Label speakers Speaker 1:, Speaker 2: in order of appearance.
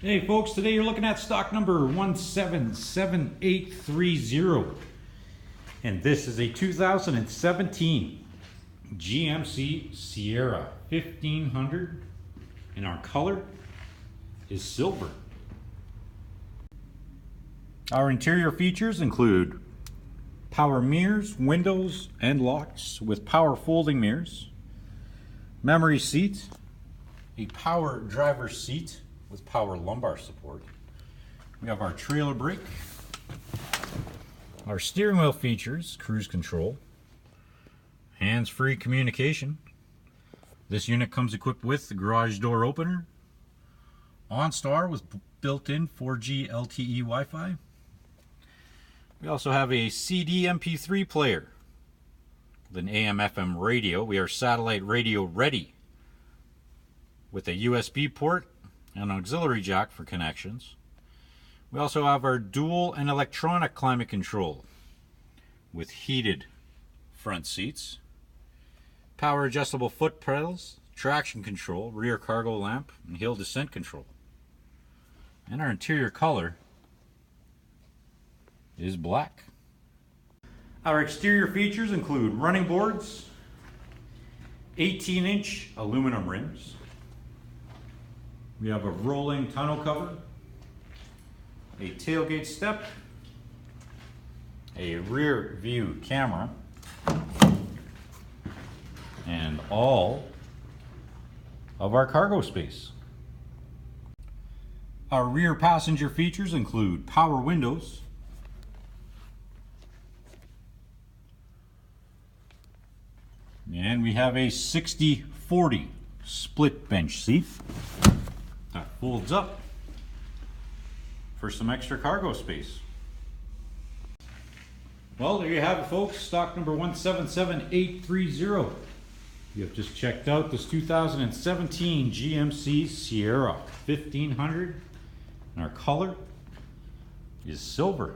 Speaker 1: Hey folks, today you're looking at stock number 177830. And this is a 2017 GMC Sierra 1500 and our color is silver. Our interior features include power mirrors, windows, and locks with power folding mirrors, memory seat, a power driver's seat with power lumbar support. We have our trailer brake. Our steering wheel features cruise control, hands-free communication. This unit comes equipped with the garage door opener, OnStar with built-in 4G LTE Wi-Fi. We also have a CD MP3 player with an AM/FM radio. We are satellite radio ready with a USB port and an auxiliary jack for connections. We also have our dual and electronic climate control with heated front seats, power adjustable foot pedals, traction control, rear cargo lamp, and hill descent control. And our interior color is black. Our exterior features include running boards, 18-inch aluminum rims. We have a rolling tonneau cover, a tailgate step, a rear view camera, and all of our cargo space. Our rear passenger features include power windows, and we have a 60/40 split bench seat that folds up for some extra cargo space. Well, there you have it folks, stock number 177830. You have just checked out this 2017 GMC Sierra 1500 and our color is silver.